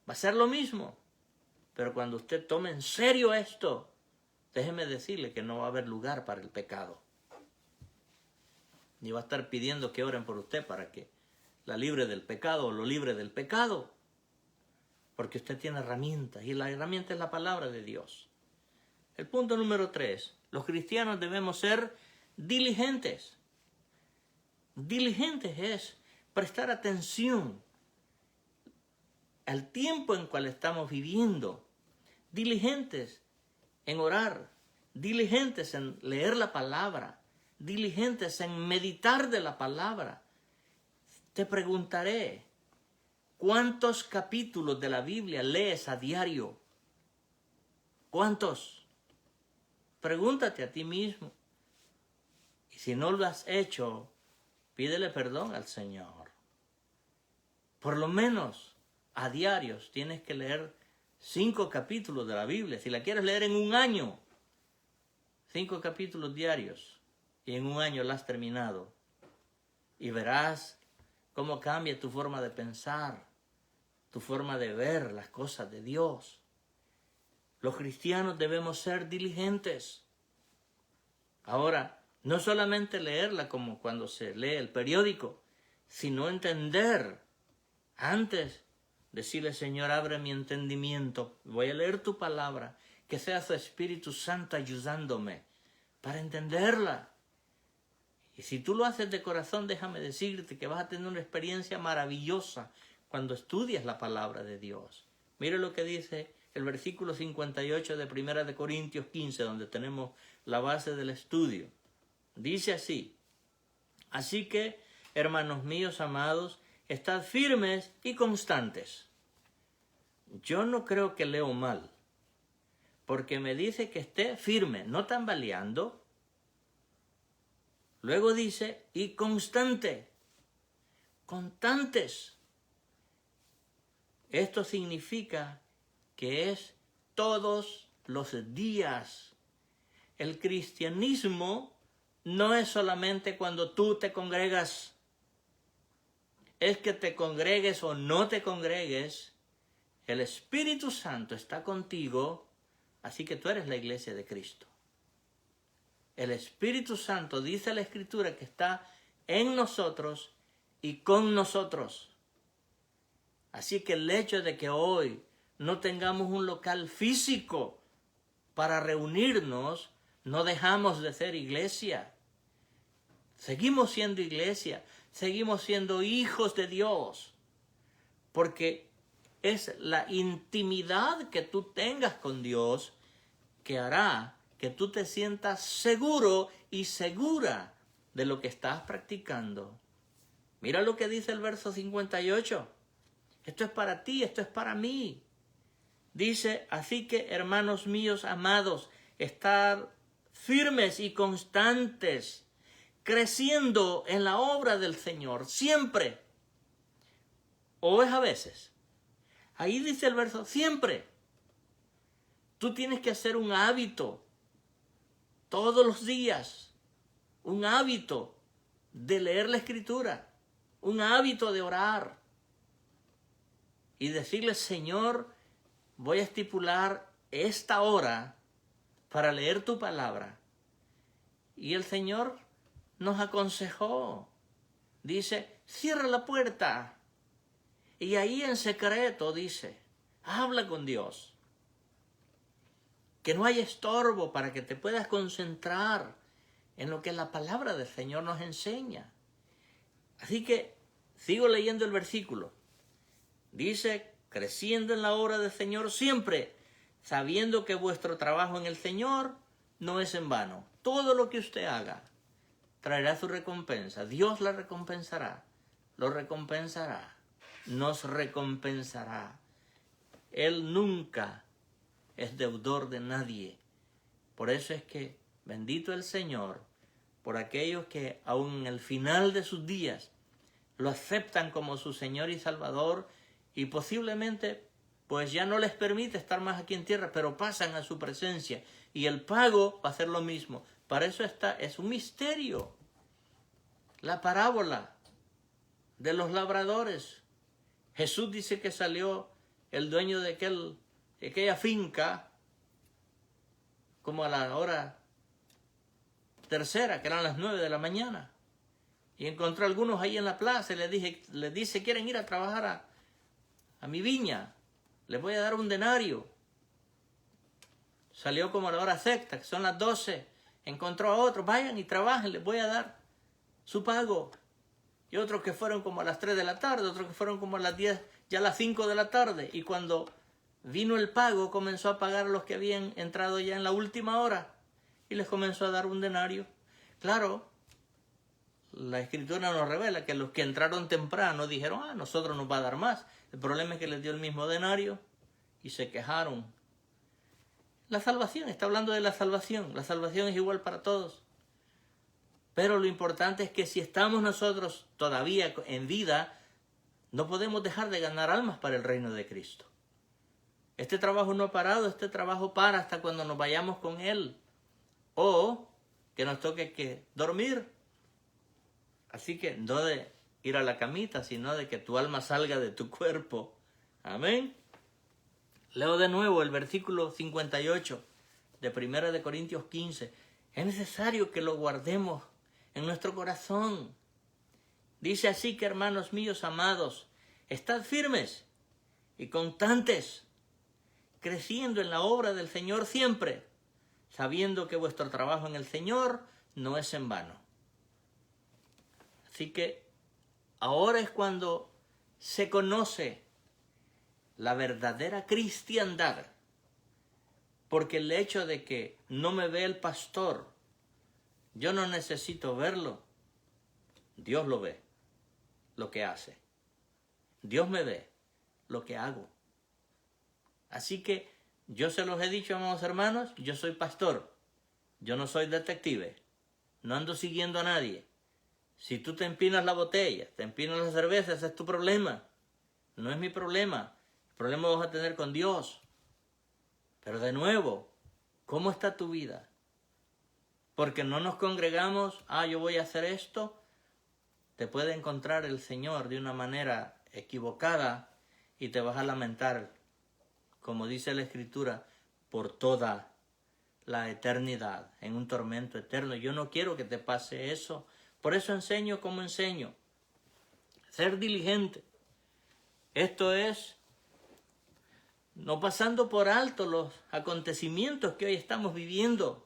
Speaker 1: Va a ser lo mismo, pero cuando usted tome en serio esto, déjeme decirle que no va a haber lugar para el pecado. Ni va a estar pidiendo que oren por usted para que la libre del pecado o lo libre del pecado. Porque usted tiene herramientas y la herramienta es la palabra de Dios. El punto número 3. Los cristianos debemos ser diligentes. Diligentes es prestar atención al tiempo en cual estamos viviendo. Diligentes en orar, diligentes en leer la palabra, diligentes en meditar de la palabra. Te preguntaré, ¿cuántos capítulos de la Biblia lees a diario? ¿Cuántos? Pregúntate a ti mismo. Y si no lo has hecho, pídele perdón al Señor. Por lo menos a diarios tienes que leer 5 capítulos de la Biblia. Si la quieres leer en un año, 5 capítulos diarios, y en un año la has terminado. Y verás cómo cambia tu forma de pensar, tu forma de ver las cosas de Dios. Los cristianos debemos ser diligentes. Ahora, no solamente leerla como cuando se lee el periódico, sino entender antes. Decirle, Señor, abre mi entendimiento. Voy a leer tu palabra. Que sea su Espíritu Santo ayudándome para entenderla. Y si tú lo haces de corazón, déjame decirte que vas a tener una experiencia maravillosa cuando estudias la palabra de Dios. Mire lo que dice el versículo 58 de 1 Corintios 15, donde tenemos la base del estudio. Dice así: así que, hermanos míos amados, estad firmes y constantes. Yo no creo que leo mal, porque me dice que esté firme, no tambaleando. Luego dice, y constante, constantes. Esto significa que es todos los días. El cristianismo no es solamente cuando tú te congregas. Es que te congregues o no te congregues, el Espíritu Santo está contigo, así que tú eres la iglesia de Cristo. El Espíritu Santo, dice la Escritura, que está en nosotros y con nosotros. Así que el hecho de que hoy no tengamos un local físico para reunirnos, no dejamos de ser iglesia. Seguimos siendo iglesia, seguimos siendo hijos de Dios, porque es la intimidad que tú tengas con Dios que hará que tú te sientas seguro y segura de lo que estás practicando. Mira lo que dice el verso 58. Esto es para ti, esto es para mí. Dice, así que, hermanos míos amados, estad firmes y constantes, creciendo en la obra del Señor, siempre. ¿O es a veces? Ahí dice el verso, siempre. Tú tienes que hacer un hábito, todos los días, un hábito de leer la Escritura, un hábito de orar y decirle, Señor, voy a estipular esta hora para leer tu palabra. Y el Señor nos aconsejó, dice, cierra la puerta y ahí en secreto, dice, habla con Dios. Que no haya estorbo para que te puedas concentrar en lo que la palabra del Señor nos enseña. Así que sigo leyendo el versículo. Dice, creciendo en la obra del Señor siempre, sabiendo que vuestro trabajo en el Señor no es en vano. Todo lo que usted haga traerá su recompensa. Dios la recompensará, lo recompensará, nos recompensará. Él nunca es deudor de nadie. Por eso es que bendito el Señor por aquellos que aun en el final de sus días lo aceptan como su Señor y Salvador y posiblemente pues ya no les permite estar más aquí en tierra, pero pasan a su presencia y el pago va a ser lo mismo. Para eso es un misterio. La parábola de los labradores. Jesús dice que salió el dueño de aquella finca como a la hora tercera, que eran las 9 de la mañana, y encontró a algunos ahí en la plaza y les dice, ¿quieren ir a trabajar a mi viña? Les voy a dar un denario. Salió como a la hora sexta, que son las 12, encontró a otros, vayan y trabajen, les voy a dar su pago. Y otros que fueron como a las 3 de la tarde, otros que fueron como a las 10, ya a las 5 de la tarde, y cuando vino el pago, comenzó a pagar a los que habían entrado ya en la última hora y les comenzó a dar un denario. Claro, la Escritura nos revela que los que entraron temprano dijeron, nosotros nos va a dar más. El problema es que les dio el mismo denario y se quejaron. La salvación, está hablando de la salvación es igual para todos. Pero lo importante es que si estamos nosotros todavía en vida, no podemos dejar de ganar almas para el reino de Cristo. Este trabajo no ha parado, este trabajo para hasta cuando nos vayamos con Él. O que nos toque que dormir. Así que no de ir a la camita, sino de que tu alma salga de tu cuerpo. Amén. Leo de nuevo el versículo 58 de 1 Corintios 15. Es necesario que lo guardemos en nuestro corazón. Dice así que, hermanos míos amados, estad firmes y constantes, creciendo en la obra del Señor siempre, sabiendo que vuestro trabajo en el Señor no es en vano. Así que ahora es cuando se conoce la verdadera cristiandad, porque el hecho de que no me ve el pastor, yo no necesito verlo, Dios lo ve, lo que hace. Dios me ve, lo que hago. Así que yo se los he dicho, amados hermanos, yo soy pastor, yo no soy detective, no ando siguiendo a nadie. Si tú te empinas la botella, te empinas la cerveza, ese es tu problema, no es mi problema. El problema lo vas a tener con Dios. Pero de nuevo, ¿cómo está tu vida? Porque no nos congregamos, yo voy a hacer esto. Te puede encontrar el Señor de una manera equivocada y te vas a lamentar, como dice la Escritura, por toda la eternidad, en un tormento eterno. Yo no quiero que te pase eso. Por eso enseño como enseño. Ser diligente. Esto es no pasando por alto los acontecimientos que hoy estamos viviendo.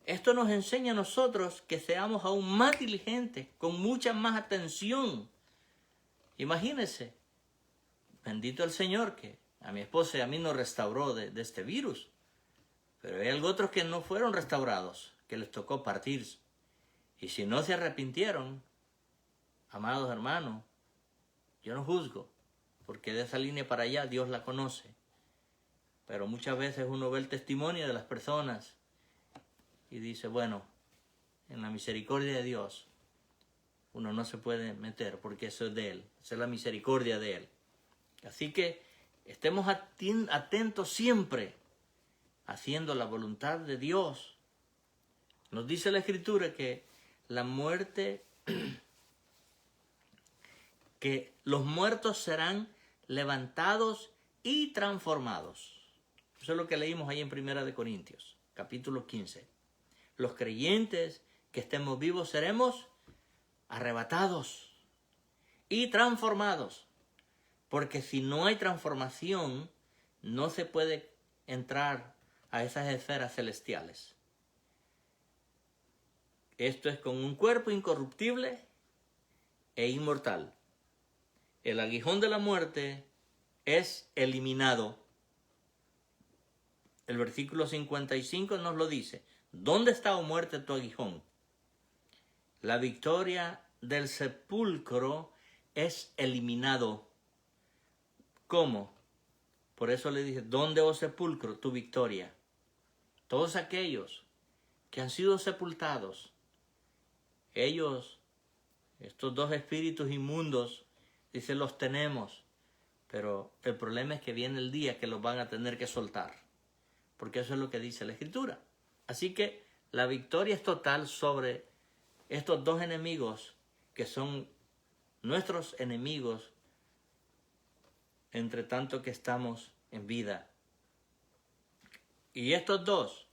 Speaker 1: Esto nos enseña a nosotros que seamos aún más diligentes, con mucha más atención. Imagínense, bendito el Señor que a mi esposa y a mí nos restauró de este virus. Pero hay otros que no fueron restaurados, que les tocó partirse. Y si no se arrepintieron, amados hermanos, yo no juzgo, porque de esa línea para allá Dios la conoce. Pero muchas veces uno ve el testimonio de las personas y dice, bueno, en la misericordia de Dios uno no se puede meter porque eso es de Él, esa es la misericordia de Él. Así que estemos atentos siempre, haciendo la voluntad de Dios. Nos dice la Escritura que la muerte, que los muertos serán levantados y transformados. Eso es lo que leímos ahí en 1 Corintios, capítulo 15. Los creyentes que estemos vivos seremos arrebatados y transformados. Porque si no hay transformación, no se puede entrar a esas esferas celestiales. Esto es con un cuerpo incorruptible e inmortal. El aguijón de la muerte es eliminado. El versículo 55 nos lo dice. ¿Dónde está, oh muerte, tu aguijón? La victoria del sepulcro es eliminado. ¿Cómo? Por eso le dice, ¿dónde, oh sepulcro, tu victoria? Todos aquellos que han sido sepultados, ellos, estos dos espíritus inmundos, dice, los tenemos. Pero el problema es que viene el día que los van a tener que soltar. Porque eso es lo que dice la Escritura. Así que la victoria es total sobre estos dos enemigos que son nuestros enemigos entre tanto que estamos en vida. Y estos dos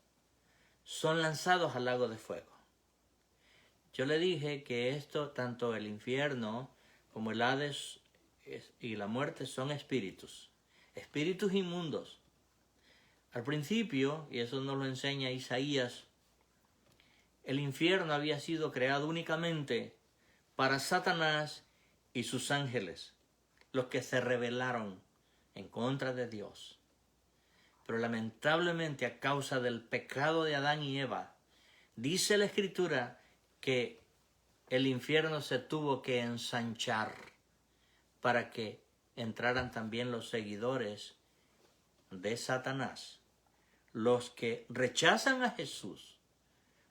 Speaker 1: son lanzados al lago de fuego. Yo le dije que esto, tanto el infierno como el Hades y la muerte son espíritus inmundos. Al principio, y eso nos lo enseña Isaías, el infierno había sido creado únicamente para Satanás y sus ángeles, los que se rebelaron en contra de Dios. Pero lamentablemente, a causa del pecado de Adán y Eva, dice la Escritura que el infierno se tuvo que ensanchar para que entraran también los seguidores de Satanás, los que rechazan a Jesús,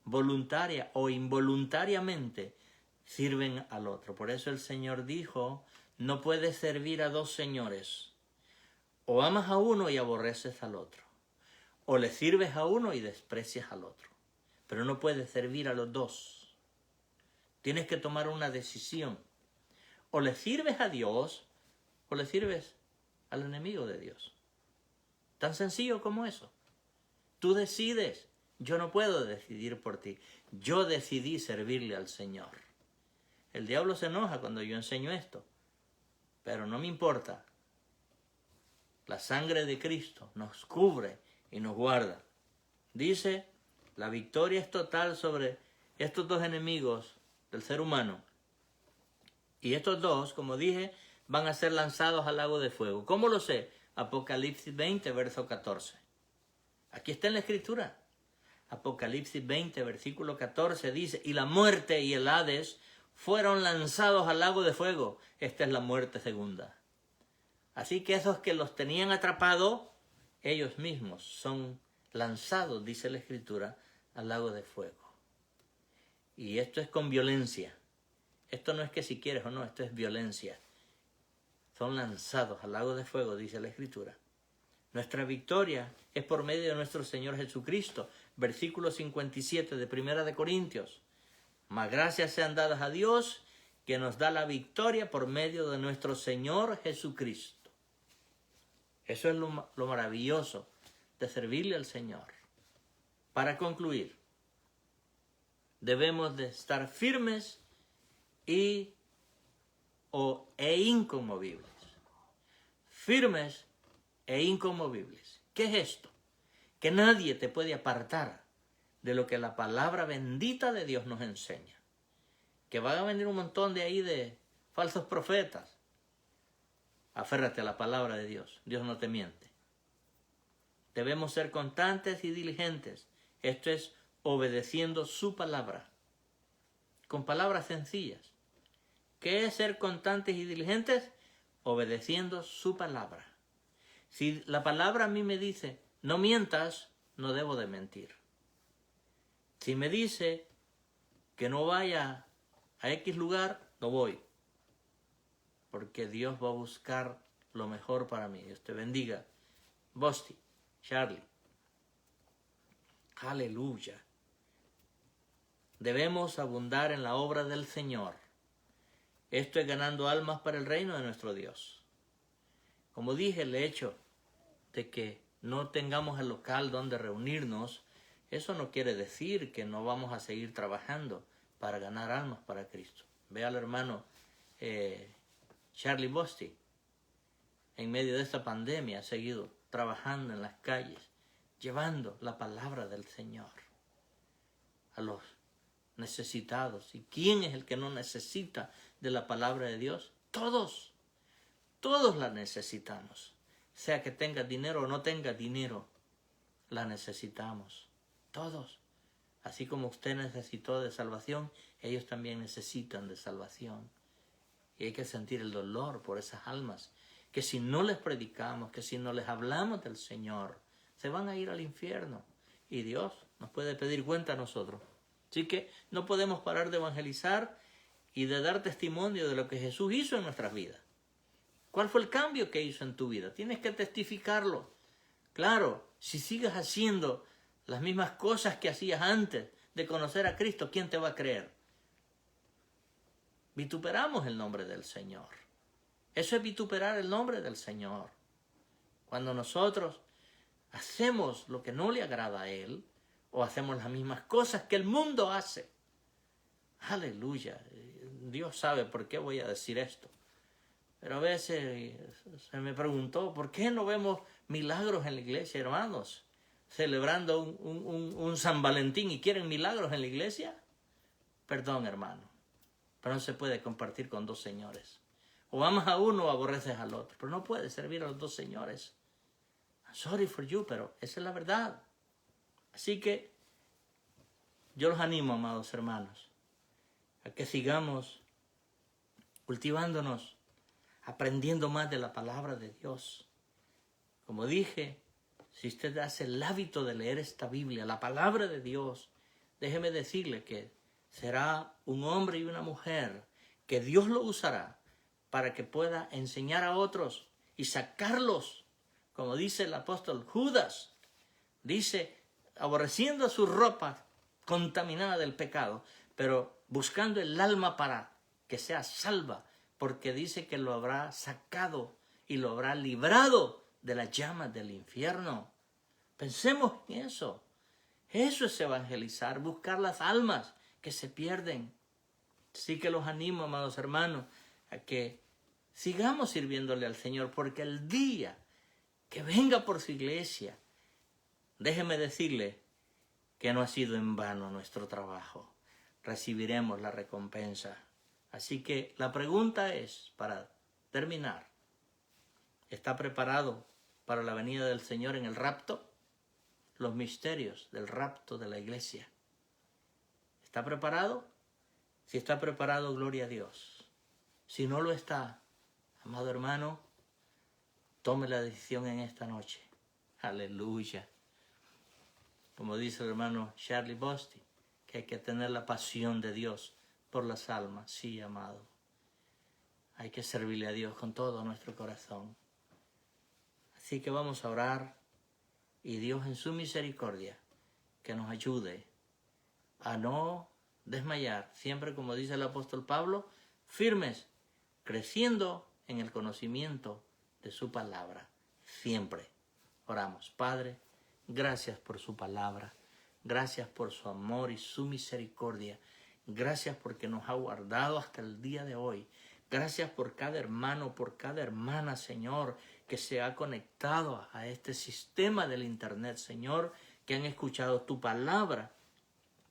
Speaker 1: voluntaria o involuntariamente, sirven al otro. Por eso el Señor dijo, no puedes servir a dos señores. O amas a uno y aborreces al otro, o le sirves a uno y desprecias al otro. Pero no puedes servir a los dos. Tienes que tomar una decisión. O le sirves a Dios, o le sirves al enemigo de Dios. Tan sencillo como eso. Tú decides. Yo no puedo decidir por ti. Yo decidí servirle al Señor. El diablo se enoja cuando yo enseño esto, pero no me importa. La sangre de Cristo nos cubre y nos guarda. Dice, la victoria es total sobre estos dos enemigos del ser humano. Y estos dos, como dije, van a ser lanzados al lago de fuego. ¿Cómo lo sé? Apocalipsis 20, verso 14. Aquí está en la Escritura. Apocalipsis 20, versículo 14 dice, y la muerte y el Hades fueron lanzados al lago de fuego. Esta es la muerte segunda. Así que esos que los tenían atrapados, ellos mismos son lanzados, dice la Escritura, al lago de fuego. Y esto es con violencia. Esto no es que si quieres o no, esto es violencia. Son lanzados al lago de fuego, dice la Escritura. Nuestra victoria es por medio de nuestro Señor Jesucristo. Versículo 57 de 1 Corintios. Mas gracias sean dadas a Dios, que nos da la victoria por medio de nuestro Señor Jesucristo. Eso es lo maravilloso de servirle al Señor. Para concluir, debemos de estar firmes e inconmovibles. Firmes e inconmovibles. ¿Qué es esto? Que nadie te puede apartar de lo que la palabra bendita de Dios nos enseña. Que van a venir un montón de ahí de falsos profetas. Aférrate a la palabra de Dios. Dios no te miente. Debemos ser constantes y diligentes. Esto es obedeciendo su palabra. Con palabras sencillas. ¿Qué es ser constantes y diligentes? Obedeciendo su palabra. Si la palabra a mí me dice, no mientas, no debo de mentir. Si me dice que no vaya a X lugar, no voy. Porque Dios va a buscar lo mejor para mí. Dios te bendiga. Bosti, Charlie. Aleluya. Debemos abundar en la obra del Señor. Esto es ganando almas para el reino de nuestro Dios. Como dije, el hecho de que no tengamos el local donde reunirnos, eso no quiere decir que no vamos a seguir trabajando para ganar almas para Cristo. Ve al hermano Charlie Bosti. En medio de esta pandemia ha seguido trabajando en las calles, llevando la palabra del Señor a los necesitados. ¿Y quién es el que no necesita de la palabra de Dios? Todos la necesitamos. Sea que tenga dinero o no tenga dinero, la necesitamos. Todos. Así como usted necesitó de salvación, ellos también necesitan de salvación. Y hay que sentir el dolor por esas almas, que si no les predicamos, que si no les hablamos del Señor, se van a ir al infierno. Y Dios nos puede pedir cuenta a nosotros. Así que no podemos parar de evangelizar y de dar testimonio de lo que Jesús hizo en nuestras vidas. ¿Cuál fue el cambio que hizo en tu vida? Tienes que testificarlo. Claro, si sigues haciendo las mismas cosas que hacías antes de conocer a Cristo, ¿quién te va a creer? Vituperamos el nombre del Señor. Eso es vituperar el nombre del Señor. Cuando nosotros hacemos lo que no le agrada a Él, o hacemos las mismas cosas que el mundo hace. Aleluya. Dios sabe por qué voy a decir esto. Pero a veces se me preguntó, ¿por qué no vemos milagros en la iglesia, hermanos? Celebrando un San Valentín y quieren milagros en la iglesia. Perdón, hermano, pero no se puede compartir con dos señores. O amas a uno o aborreces al otro, pero no puedes servir a los dos señores. I'm sorry for you, pero esa es la verdad. Así que yo los animo, amados hermanos, a que sigamos cultivándonos, aprendiendo más de la palabra de Dios. Como dije, si usted hace el hábito de leer esta Biblia, la palabra de Dios, déjeme decirle que será un hombre y una mujer que Dios lo usará para que pueda enseñar a otros y sacarlos, como dice el apóstol Judas, dice, aborreciendo su ropa contaminada del pecado, pero buscando el alma para que sea salva, porque dice que lo habrá sacado y lo habrá librado de las llamas del infierno. Pensemos en eso. Eso es evangelizar, buscar las almas que se pierden. Así que los animo, amados hermanos, a que sigamos sirviéndole al Señor, porque el día que venga por su iglesia, déjeme decirle que no ha sido en vano nuestro trabajo. Recibiremos la recompensa. Así que la pregunta es, para terminar, ¿está preparado para la venida del Señor en el rapto? Los misterios del rapto de la iglesia. ¿Está preparado? Si está preparado, gloria a Dios. Si no lo está, amado hermano, tome la decisión en esta noche. Aleluya. Como dice el hermano Charlie Bosti, que hay que tener la pasión de Dios por las almas. Sí, amado. Hay que servirle a Dios con todo nuestro corazón. Así que vamos a orar y Dios en su misericordia que nos ayude a no desmayar. Siempre, como dice el apóstol Pablo, firmes, creciendo en el conocimiento de su palabra. Siempre. Oramos. Padre, gracias por su palabra. Gracias por su amor y su misericordia. Gracias porque nos ha guardado hasta el día de hoy. Gracias por cada hermano, por cada hermana, Señor, que se ha conectado a este sistema del Internet, Señor, que han escuchado tu palabra.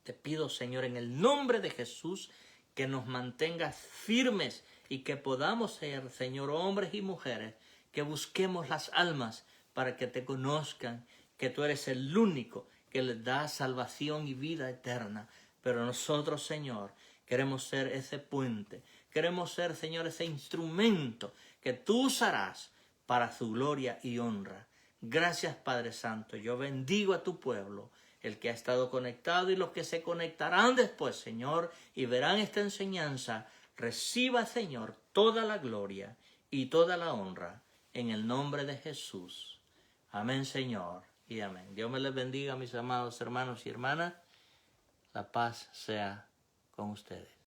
Speaker 1: Te pido, Señor, en el nombre de Jesús, que nos mantengas firmes y que podamos ser, Señor, hombres y mujeres, que busquemos las almas para que te conozcan, que tú eres el único que les da salvación y vida eterna. Pero nosotros, Señor, queremos ser ese puente. Queremos ser, Señor, ese instrumento que tú usarás para su gloria y honra. Gracias, Padre Santo. Yo bendigo a tu pueblo, el que ha estado conectado y los que se conectarán después, Señor, y verán esta enseñanza. Reciba, Señor, toda la gloria y toda la honra en el nombre de Jesús. Amén, Señor, y amén. Dios me les bendiga, mis amados hermanos y hermanas. La paz sea con ustedes.